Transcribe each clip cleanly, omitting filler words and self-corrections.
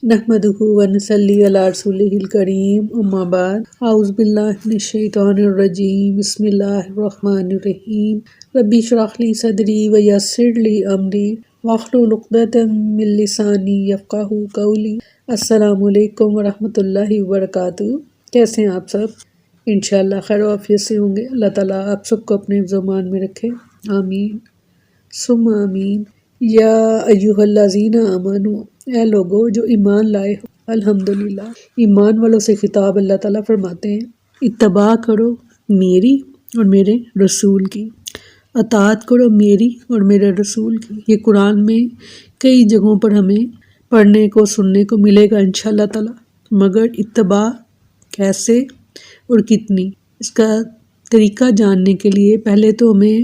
نحمدہ ونصلی علی رسولہ الکریم اما بعد اعوذ باللہ من الشیطان الرجیم بسم اللہ الرحمن الرحیم ربی اشرح لی صدری ویسر لی امری واحلل عقدۃ من لسانی یفقہوا قولی۔ السلام علیکم ورحمۃ اللہ وبرکاتہ۔ کیسے ہیں آپ سب؟ انشاءاللہ خیر و عافیت سے ہوں گے۔ اللہ تعالیٰ آپ سب کو اپنے حفظ و امان میں رکھے، آمین ثم آمین۔ یا ایھا الذین آمنوا، اے لوگو جو ایمان لائے ہو۔ الحمدللہ، ایمان والوں سے خطاب اللہ تعالیٰ فرماتے ہیں اتباع کرو میری اور میرے رسول کی، اطاعت کرو میری اور میرے رسول کی۔ یہ قرآن میں کئی جگہوں پر ہمیں پڑھنے کو سننے کو ملے گا انشاءاللہ تعالیٰ، مگر اتباع کیسے اور کتنی، اس کا طریقہ جاننے کے لیے پہلے تو ہمیں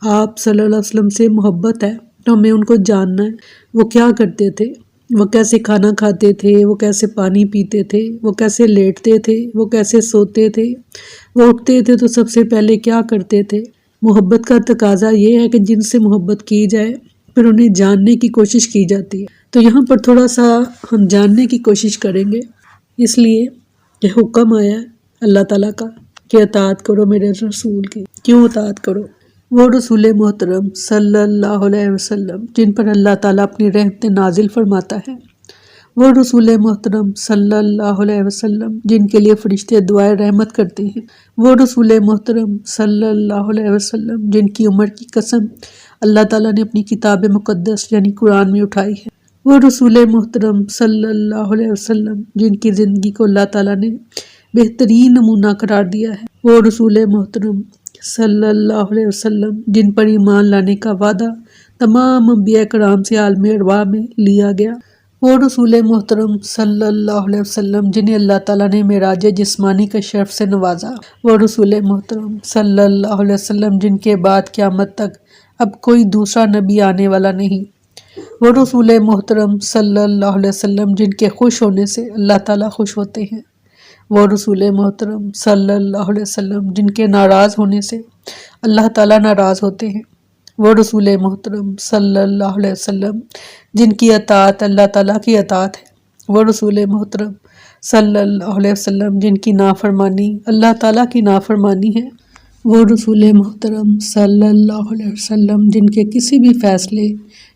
آپ صلی اللہ علیہ وسلم سے محبت ہے، تو ہمیں ان کو جاننا ہے، وہ کیا کرتے تھے، وہ کیسے کھانا کھاتے تھے، وہ کیسے پانی پیتے تھے، وہ کیسے لیٹتے تھے، وہ کیسے سوتے تھے، وہ اٹھتے تھے تو سب سے پہلے کیا کرتے تھے۔ محبت کا تقاضا یہ ہے کہ جن سے محبت کی جائے پھر انہیں جاننے کی کوشش کی جاتی ہے، تو یہاں پر تھوڑا سا ہم جاننے کی کوشش کریں گے، اس لیے کہ حکم آیا ہے اللہ تعالیٰ کا کہ اطاعت کرو میرے رسول کی۔ کیوں اطاعت کرو؟ وہ رسول محترم صلی اللہ علیہ وسلم جن پر اللہ تعالیٰ اپنی رحمت نازل فرماتا ہے، وہ رسول محترم صلی اللہ علیہ وسلم جن کے لیے فرشتے دعائے رحمت کرتے ہیں، وہ رسول محترم صلی اللہ علیہ وسلم جن کی عمر کی قسم اللہ تعالیٰ نے اپنی کتاب مقدس یعنی قرآن میں اٹھائی ہے، وہ رسول محترم صلی اللہ علیہ وسلم جن کی زندگی کو اللہ تعالیٰ نے بہترین نمونہ قرار دیا ہے، وہ رسول محترم صلی اللہ علیہ وسلم جن پر ایمان لانے کا وعدہ تمام انبیاء کرام سے عالم ارواح میں لیا گیا، وہ رسول محترم صلی اللہ علیہ وسلم جنہیں اللہ تعالیٰ نے معراج جسمانی کے شرف سے نوازا، وہ رسول محترم صلی اللہ علیہ وسلم جن کے بعد قیامت تک اب کوئی دوسرا نبی آنے والا نہیں، وہ رسول محترم صلی اللہ علیہ وسلم جن کے خوش ہونے سے اللہ تعالیٰ خوش ہوتے ہیں، وہ رسول محترم صلی اللہ علیہ وسلم جن کے ناراض ہونے سے اللہ تعالیٰ ناراض ہوتے ہیں، وہ رسول محترم صلی اللہ علیہ وسلم جن کی اطاعت اللہ تعالیٰ کی اطاعت ہے، وہ رسول محترم صلی اللہ علیہ وسلم جن کی نافرمانی اللہ تعالیٰ کی نافرمانی ہے، وہ رسول محترم صلی اللہ علیہ وسلم جن کے کسی بھی فیصلے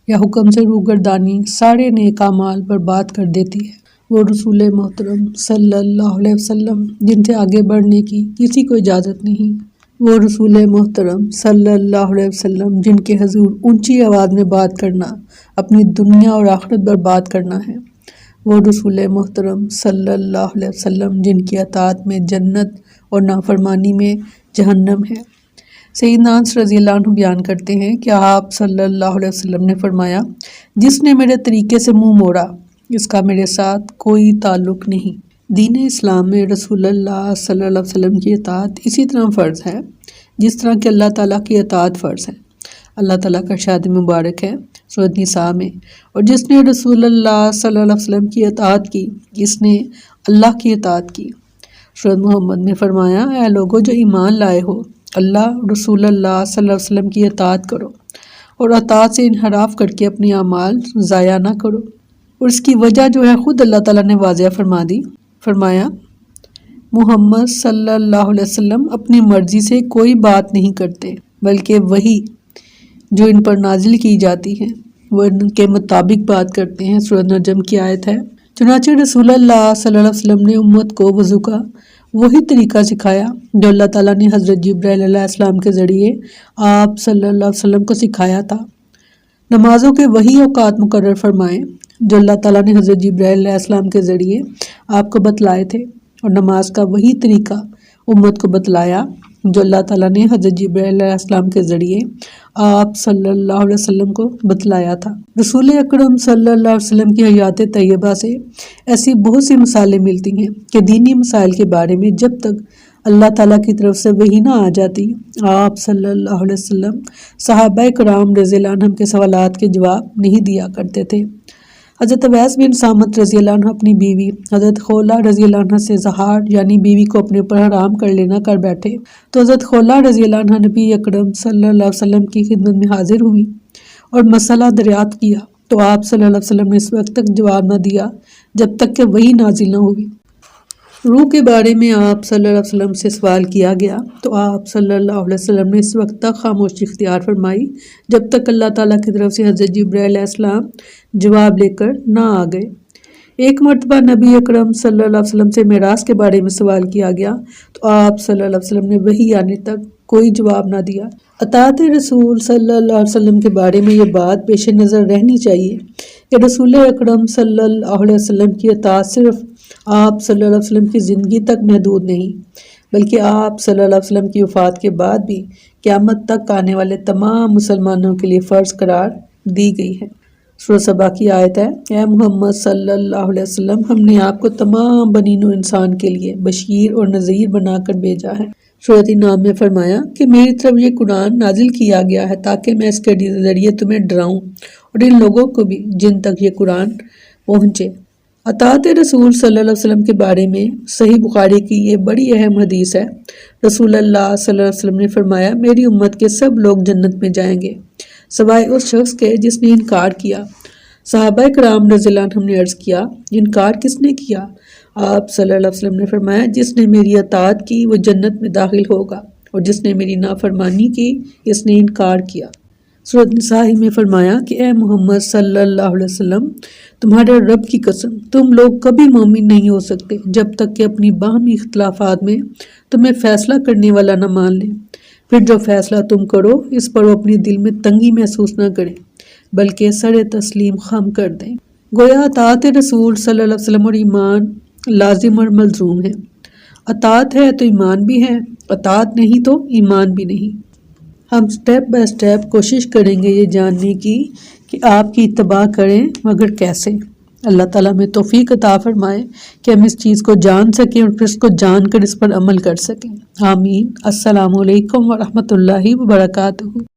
یا حکم سے روگردانی سارے نیک اعمال برباد کر دیتی ہے، وہ رسول محترم صلی اللہ علیہ وسلم جن سے آگے بڑھنے کی کسی کو اجازت نہیں، وہ رسول محترم صلی اللہ علیہ وسلم جن کے حضور اونچی آواز میں بات کرنا اپنی دنیا اور آخرت برباد کرنا ہے، وہ رسول محترم صلی اللہ علیہ وسلم جن کی اطاعت میں جنت اور نافرمانی میں جہنم ہے۔ سیدنا انس رضی اللہ عنہ بیان کرتے ہیں کہ آپ صلی اللہ علیہ وسلم نے فرمایا جس نے میرے طریقے سے منہ موڑا اس کا میرے ساتھ کوئی تعلق نہیں۔ دین اسلام میں رسول اللہ صلی اللہ علیہ وسلم کی اطاعت اسی طرح فرض ہے جس طرح کہ اللہ تعالیٰ کی اطاعت فرض ہے۔ اللہ تعالیٰ کا ارشاد مبارک ہے سورۃ نساء میں، اور جس نے رسول اللہ صلی اللہ علیہ وسلم کی اطاعت کی اس نے اللہ کی اطاعت کی۔ سورۃ محمد میں فرمایا اے لوگو جو ایمان لائے ہو، اللہ رسول اللہ صلی اللہ علیہ وسلم کی اطاعت کرو اور اطاعت سے انحراف کر کے اپنے اعمال ضائع نہ کرو، اور اس کی وجہ جو ہے خود اللہ تعالیٰ نے واضح فرما دی۔ فرمایا محمد صلی اللہ علیہ وسلم اپنی مرضی سے کوئی بات نہیں کرتے بلکہ وہی جو ان پر نازل کی جاتی ہے وہ ان کے مطابق بات کرتے ہیں۔ سورۃ نجم کی آیت ہے۔ چنانچہ رسول اللہ صلی اللہ علیہ وسلم نے امت کو وضو کا وہی طریقہ سکھایا جو اللہ تعالیٰ نے حضرت جبرائیل علیہ السلام کے ذریعے آپ صلی اللہ علیہ وسلم کو سکھایا تھا۔ نمازوں کے وہی اوقات مقرر فرمائے جو اللہ تعالیٰ نے حضرت جبرائیل علیہ السلام کے ذریعے آپ کو بتلائے تھے، اور نماز کا وہی طریقہ امت کو بتلایا جو اللہ تعالیٰ نے حضرت جبرائیل علیہ السلام کے ذریعے آپ صلی اللہ علیہ وسلم کو بتلایا تھا۔ رسول اکرم صلی اللہ علیہ وسلم کی حیات طیبہ سے ایسی بہت سی مثالیں ملتی ہیں کہ دینی مسائل کے بارے میں جب تک اللہ تعالیٰ کی طرف سے وحی نہ آ جاتی آپ صلی اللہ علیہ وسلم صحابہ کرام رضی اللہ عنہم کے سوالات کے جواب نہیں دیا کرتے تھے۔ حضرت اویس بن صامت رضی اللہ عنہ اپنی بیوی حضرت خولہ رضی اللہ عنہ سے ظہار یعنی بیوی کو اپنے اوپر حرام کر لینا کر بیٹھے، تو حضرت خولہ رضی اللہ عنہ نبی اکرم صلی اللہ علیہ وسلم کی خدمت میں حاضر ہوئی اور مسئلہ دریافت کیا، تو آپ صلی اللہ علیہ وسلم نے اس وقت تک جواب نہ دیا جب تک کہ وحی نازل نہ ہوئی۔ روح کے بارے میں آپ صلی اللہ علیہ وسلم سے سوال کیا گیا تو آپ صلی اللہ علیہ وسلم نے اس وقت تک خاموشی اختیار فرمائی جب تک اللہ تعالیٰ کی طرف سے حضرت جبرائیل علیہ السلام جواب لے کر نہ آ گئے۔ ایک مرتبہ نبی اکرم صلی اللہ علیہ وسلم سے معراج کے بارے میں سوال کیا گیا تو آپ صلی اللہ علیہ وسلم نے وحی آنے تک کوئی جواب نہ دیا۔ اطاعت رسول صلی اللہ علیہ وسلم کے بارے میں یہ بات پیش نظر رہنی چاہیے کہ رسول اکرم صلی اللہ علیہ وسلم کی اطاعت صرف آپ صلی اللہ علیہ وسلم کی زندگی تک محدود نہیں بلکہ آپ صلی اللہ علیہ وسلم کی وفات کے بعد بھی قیامت تک آنے والے تمام مسلمانوں کے لیے فرض قرار دی گئی ہے۔ سورہ سبا کی آیت ہے، اے محمد صلی اللہ علیہ وسلم، ہم نے آپ کو تمام بنی نوع انسان کے لیے بشیر اور نذیر بنا کر بھیجا ہے۔ سورۃ انعام میں فرمایا کہ میری طرف یہ قرآن نازل کیا گیا ہے تاکہ میں اس کے ذریعے تمہیں ڈراؤں اور ان لوگوں کو بھی جن تک یہ قرآن پہنچے۔ اطاعت رسول صلی اللہ علیہ وسلم کے بارے میں صحیح بخاری کی یہ بڑی اہم حدیث ہے۔ رسول اللہ صلی اللہ علیہ وسلم نے فرمایا، میری امت کے سب لوگ جنت میں جائیں گے سوائے اس شخص کے جس نے انکار کیا۔ صحابہ کرام رضی اللہ عنہم نے عرض کیا، انکار کس نے کیا؟ آپ صلی اللہ علیہ وسلم نے فرمایا، جس نے میری اطاعت کی وہ جنت میں داخل ہوگا اور جس نے میری نافرمانی کی اس نے انکار کیا۔ سورۃ نساء میں فرمایا کہ اے محمد صلی اللہ علیہ وسلم، تمہارے رب کی قسم تم لوگ کبھی مومن نہیں ہو سکتے جب تک کہ اپنی باہمی اختلافات میں تمہیں فیصلہ کرنے والا نہ مان لیں۔ پھر جو فیصلہ تم کرو اس پر وہ اپنی دل میں تنگی محسوس نہ کریں بلکہ سر تسلیم خم کر دیں۔ گویا اطاعت رسول صلی اللہ علیہ وسلم اور ایمان لازم اور ملزوم ہے۔ اطاعت ہے تو ایمان بھی ہے، اطاعت نہیں تو ایمان بھی نہیں۔ ہم سٹیپ بائی سٹیپ کوشش کریں گے یہ جاننے کی کہ آپ کی اتباع کریں مگر کیسے۔ اللہ تعالیٰ میں توفیق عطا فرمائے کہ ہم اس چیز کو جان سکیں اور پھر اس کو جان کر اس پر عمل کر سکیں۔ آمین۔ السلام علیکم ورحمۃ اللہ وبرکاتہ۔